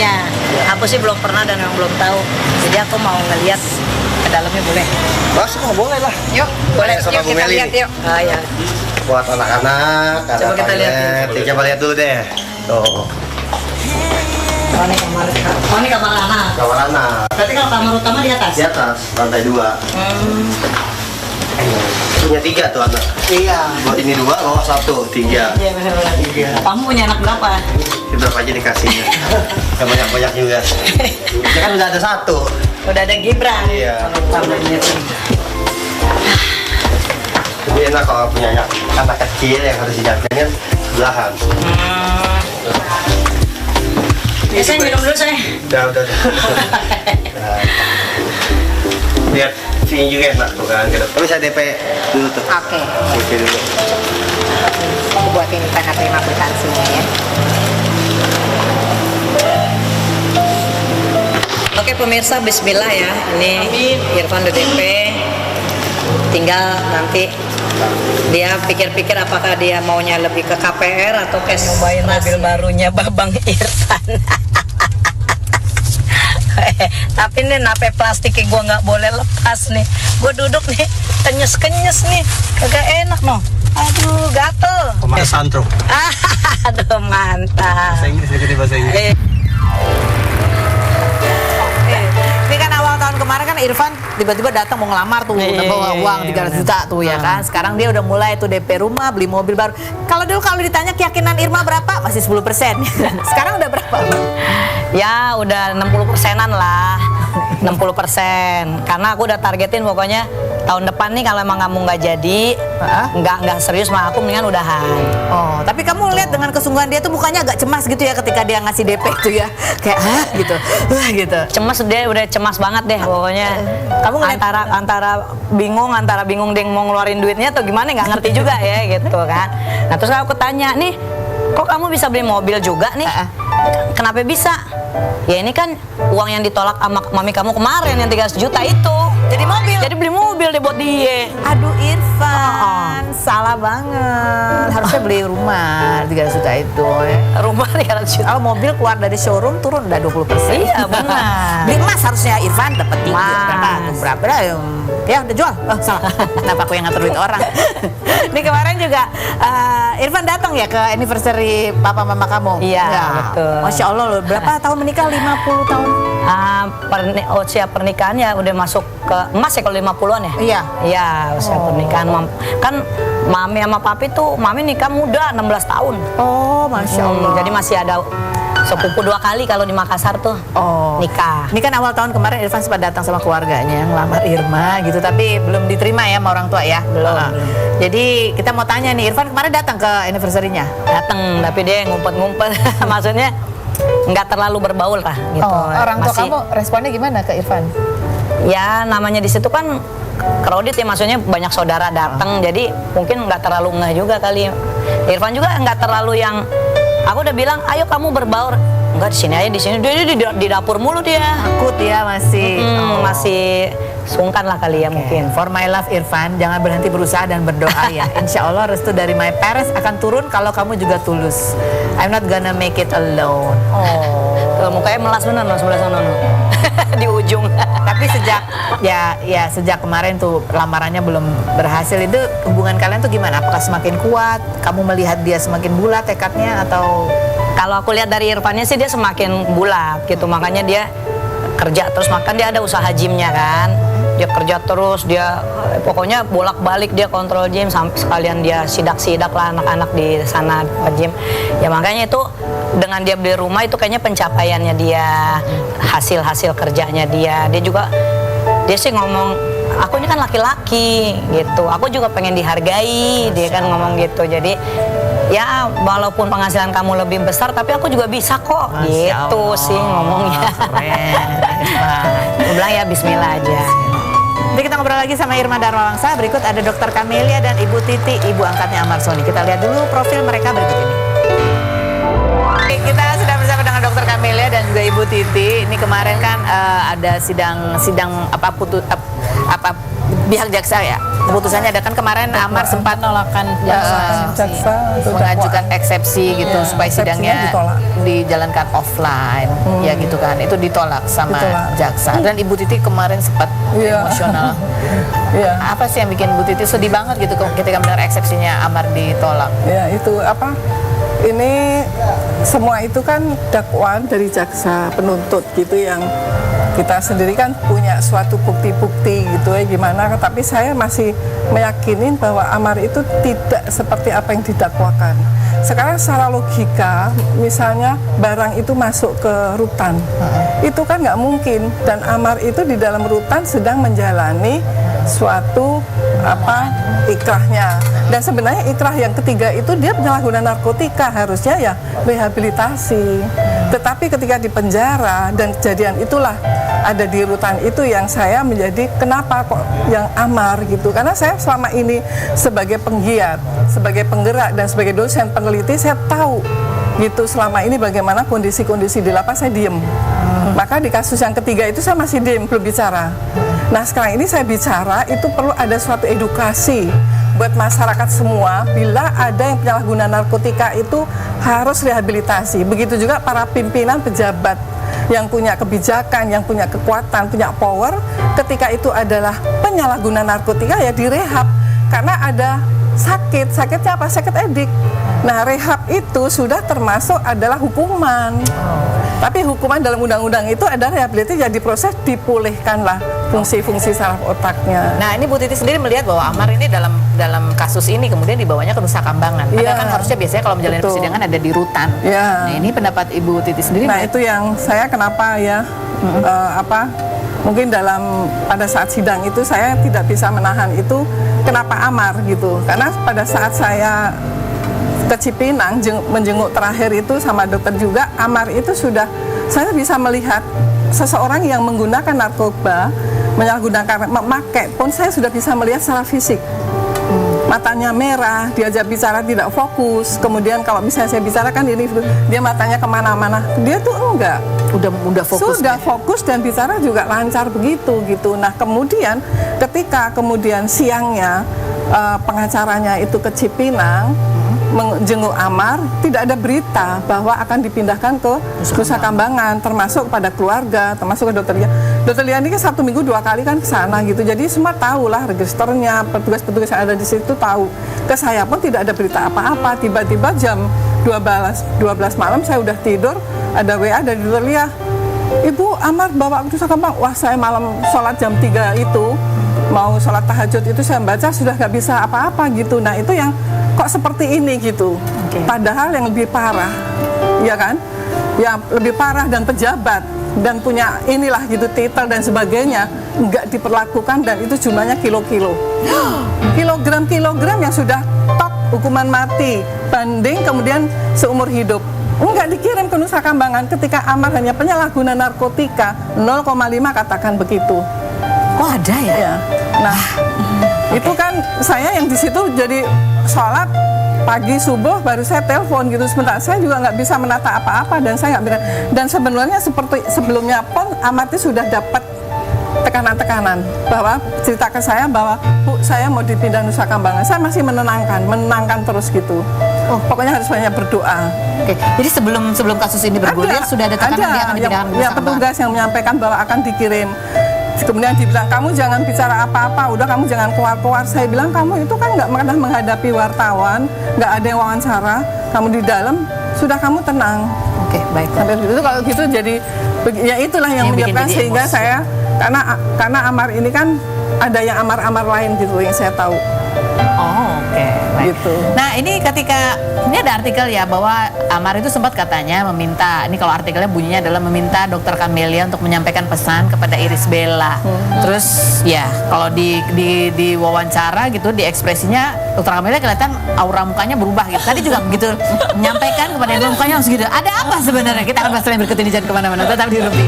hapusnya. Hapus sih belum pernah dan memang belum tahu. Jadi aku mau ngeliat ke dalamnya, boleh? Masuk boleh lah. Yuk, boleh. Sama Yuk Bu kita Meli lihat nih. yuk. Ah ya. Buat anak-anak, ada Coba kita lihat. toilet. Coba lihat dulu deh. Tuh, Oh ini kamar. Oh ini kamar anak. kamar anak. Berarti kalau kamar utama di atas? Di atas, lantai 2. Punya 3 tuh anak. Iya. Buat ini 2, bawah 1, 3. Iya benar-benar. Kamu punya anak berapa? Ini berapa aja dikasihnya? Gak banyak-banyak juga. Ya kan udah ada 1. Udah ada Gibran. Iya. Tamannya. Jadi enak kalau punya anak kecil yang harus dijagain kan sebelahan. Ya saya minum dulu saya. Udah. Nah. Lihat sini juga enak tuh kan. Tapi saya DP dulu tuh. Oke. DP dulu. Aku buatin tanda terima kwitansinya ya. Oke pemirsa, bismillah ya. Ini Irfan udah DP. Tinggal nanti dia pikir-pikir apakah dia maunya lebih ke KPR atau cash. Nyobain mobil barunya Babang Irfan. Tapi nih nape plastiknya gua nggak boleh lepas nih. Gua duduk nih kenyes-kenyes nih, kagak enak noh. Aduh gatel. Pemakai santro. Aduh mantap. Bahasa Inggris dikit bahasa Inggris. Ini kan awal tahun kemarin kan Irfan tiba-tiba datang mau ngelamar tuh, udah bawa uang 300 juta tuh ya kan. Sekarang dia udah mulai tuh DP rumah, beli mobil baru. Kalau dulu kalau ditanya keyakinan Irma berapa? Masih 10%. Sekarang udah berapa? Ya udah 60%-an lah. 60%. Karena aku udah targetin pokoknya tahun depan nih kalau emang kamu nggak jadi, nggak serius mah aku mendingan udahan. Oh, tapi kamu lihat dengan kesungguhan dia tuh mukanya agak cemas gitu ya ketika dia ngasih DP tuh ya. Kayak gitu. Gitu. Cemas, dia udah cemas banget deh pokoknya. Kamu ngeliat antara bingung dia mau ngeluarin duitnya atau gimana nggak ngerti juga ya gitu kan. Nah terus aku tanya nih, kok kamu bisa beli mobil juga nih? Kenapa bisa? Ya ini kan uang yang ditolak sama mami kamu kemarin yang 300 juta itu. jadi mobil. Jadi beli mobil deh buat dia. Aduh Irfan, salah banget. Harusnya beli rumah 300 juta itu. Rumah 300 juta. Kalau mobil keluar dari showroom turun udah 20%. Iya benar. Beli emas harusnya Irfan dapat 3 Emas. berapa dah ya udah jual. Oh salah. Kenapa aku yang ngatur duit orang? Ini kemarin juga Irfan datang ya ke anniversary papa mama kamu. Iya, betul. Masya Allah loh. Berapa tahun menikah? 50 tahun. Usia pernikahannya udah masuk ke emas ya kalau 50-an ya? Iya. Iya, usia pernikahan. Kan mami sama papi tuh, mami nikah muda 16 tahun. Oh, Masya Allah. Jadi masih ada sepupu 2 kali kalau di Makassar tuh nikah. Ini kan awal tahun kemarin Irfan sempat datang sama keluarganya ngelamar Irma gitu, tapi belum diterima ya sama orang tua ya. Belum. Jadi kita mau tanya nih, Irfan kemarin datang ke anniversary-nya. Datang, tapi dia ngumpet-ngumpet. Maksudnya nggak terlalu berbaul lah gitu. Orang tua kamu responnya gimana ke Irfan? Ya namanya di situ kan crowded ya, maksudnya banyak saudara datang, jadi mungkin nggak terlalu ngeh juga kali. Irfan juga nggak terlalu yang, aku udah bilang ayo kamu berbaur, enggak di sini aja, di sini dia di dapur mulu dia. Takut ya masih. Masih sungkan lah kali ya mungkin. For my love Irfan, jangan berhenti berusaha dan berdoa ya. Insya Allah restu dari my parents akan turun kalau kamu juga tulus. I'm not gonna make it alone. Tuh, mukanya melas bener loh sebelah sana loh. Di ujung. Tapi sejak kemarin tuh lamarannya belum berhasil, itu hubungan kalian tuh gimana? Apakah semakin kuat? Kamu melihat dia semakin bulat tekadnya atau? Kalau aku lihat dari Irfannya sih dia semakin bulat gitu, makanya dia kerja terus, makan dia ada usaha gymnya kan, dia kerja terus, dia pokoknya bolak-balik dia kontrol gym, sampai sekalian dia sidak-sidak lah anak-anak di sana di gym ya. Makanya itu dengan dia beli rumah itu kayaknya pencapaiannya dia, hasil kerjanya dia juga. Dia sih ngomong, aku ini kan laki-laki gitu, aku juga pengen dihargai, dia kan ngomong gitu. Jadi ya walaupun penghasilan kamu lebih besar tapi aku juga bisa kok. Masya gitu Allah, sih ngomongnya. Aku bilang ya bismillah aja. Nanti kita ngobrol lagi sama Irma Darmawangsa. Berikut ada Dr. Camelia dan Ibu Titi, ibu angkatnya Amar Soni. Kita lihat dulu profil mereka berikut ini. Kita sudah bersama dengan Dr. Camelia dan juga Ibu Titi. Ini kemarin kan ada sidang pihak jaksa ya keputusannya ada kan kemarin Amar sempat penolakan jaksa untuk mengajukan dakwaan. eksepsi gitu Iya, supaya eksepsinya sidangnya ditolak. dijalankan offline ya gitu kan, itu ditolak sama Ditolak. jaksa. Dan Ibu Titi kemarin sempat Iya. emosional. Iya. Apa sih yang bikin Bu Titi sedih banget gitu ketika mendengar eksepsinya Amar ditolak? Ya itu apa? Ini semua itu kan dakwaan dari jaksa penuntut gitu yang kita sendiri kan punya suatu bukti-bukti gitu ya gimana. Tapi saya masih meyakinin bahwa Amar itu tidak seperti apa yang didakwakan. Sekarang secara logika, misalnya barang itu masuk ke rutan, itu kan nggak mungkin. Dan Amar itu di dalam rutan sedang menjalani suatu ikrahnya. Dan sebenarnya ikrah yang ketiga itu dia penyalahgunaan narkotika, harusnya ya rehabilitasi. Tetapi ketika di penjara dan kejadian itulah ada di rutan itu yang saya menjadi kenapa kok yang Amar gitu. Karena saya selama ini sebagai penggiat, sebagai penggerak dan sebagai dosen peneliti saya tahu gitu selama ini bagaimana kondisi-kondisi di lapas, saya diem. Maka di kasus yang ketiga itu saya masih diem, belum bicara. Nah sekarang ini saya bicara, itu perlu ada suatu edukasi buat masyarakat semua. Bila ada yang penyalahguna narkotika itu harus rehabilitasi. Begitu juga para pimpinan pejabat yang punya kebijakan, yang punya kekuatan, punya power, ketika itu adalah penyalahguna narkotika ya direhab. Karena ada sakitnya apa? Sakit edik. Nah rehab itu sudah termasuk adalah hukuman. Tapi hukuman dalam undang-undang itu ada rehabilitasi, jadi proses dipulihkanlah fungsi-fungsi saraf otaknya. Nah ini Bu Titi sendiri melihat bahwa Amar ini dalam kasus ini kemudian dibawanya ke Nusa Kambangan. Padahal Iya. kan harusnya biasanya kalau menjalani Betul. persidangan ada di rutan. Iya. Nah ini pendapat Ibu Titi sendiri. Nah melihat- itu yang saya kenapa ya mungkin pada saat sidang itu saya tidak bisa menahan itu kenapa Amar gitu, karena pada saat saya ke Cipinang menjenguk terakhir itu sama dokter juga, Amar itu sudah saya bisa melihat seseorang yang menggunakan narkoba, menyalahgunakan memakai pun saya sudah bisa melihat secara fisik. Matanya merah, diajak bicara tidak fokus. Kemudian kalau misalnya saya bicara kan ini dia matanya kemana-mana. Dia tuh enggak. udah fokus. Sudah fokus dan bicara juga lancar begitu gitu. Nah kemudian ketika kemudian siangnya pengacaranya itu ke Cipinang menjenguk Amar, tidak ada berita bahwa akan dipindahkan ke Nusa Kambangan, termasuk pada keluarga, termasuk ke dokter Lia. Dokter Lia ini kan Sabtu Minggu 2 kali kan ke sana gitu, jadi semua tahu lah registernya, petugas-petugas yang ada di situ tahu. Ke saya pun tidak ada berita apa-apa. Tiba-tiba jam 12 malam saya udah tidur, ada WA dari dokter Lia, Ibu Amar bawa ke Nusa Kambangan. Wah saya malam sholat jam 3 itu, mau sholat tahajud itu saya baca sudah nggak bisa apa-apa gitu. Nah itu yang kok seperti ini gitu. Padahal yang lebih parah, ya kan? Yang lebih parah dan pejabat dan punya inilah gitu titel dan sebagainya nggak diperlakukan, dan itu jumlahnya kilo-kilo, kilogram-kilogram yang sudah top hukuman mati banding kemudian seumur hidup. Enggak dikirim ke Nusa Kambangan ketika Amar hanya penyalahguna narkotika 0,5 katakan begitu. Oh ada ya? Ya. Nah, itu kan saya yang di situ jadi sholat pagi subuh baru saya telepon gitu, sebentar saya juga nggak bisa menata apa-apa dan saya nggak bisa. Dan sebenarnya seperti sebelumnya pun Amar itu sudah dapat tekanan-tekanan bahwa cerita ke saya bahwa Bu saya mau dipindah Nusa Kambangan. Saya masih menenangkan terus gitu. Oh, pokoknya harus banyak berdoa. Oke. Jadi sebelum kasus ini bergulir sudah ada tekanan dia akan dipindahkan ke yang Nusa Kambangan. petugas yang menyampaikan bahwa akan dikirim. Kemudian dibilang kamu jangan bicara apa-apa, udah kamu jangan keluar-keluar. Saya bilang kamu itu kan nggak pernah menghadapi wartawan, nggak ada yang wawancara, kamu di dalam sudah kamu tenang. Oke, baik. Sampai itu kalau gitu jadi ya itulah yang Yang bikin menyebabkan jadi sehingga emosi. saya karena Amar ini kan ada yang Amar-Amar lain gitu yang saya tahu. Oh, oke. Baik. Gitu. Nah, ini ketika ini ada artikel ya bahwa Amar itu sempat katanya meminta, ini kalau artikelnya bunyinya adalah meminta Dokter Camelia untuk menyampaikan pesan kepada Irish Bella. Terus ya, kalau di wawancara gitu, di ekspresinya Dokter Camelia kelihatan aura mukanya berubah gitu. Tadi juga begitu menyampaikan kepada dia mukanya langsung gitu. Ada apa sebenarnya? Kita akan bahas setelah berikut ini, jangan kemana-mana. Tetap di Rumpi.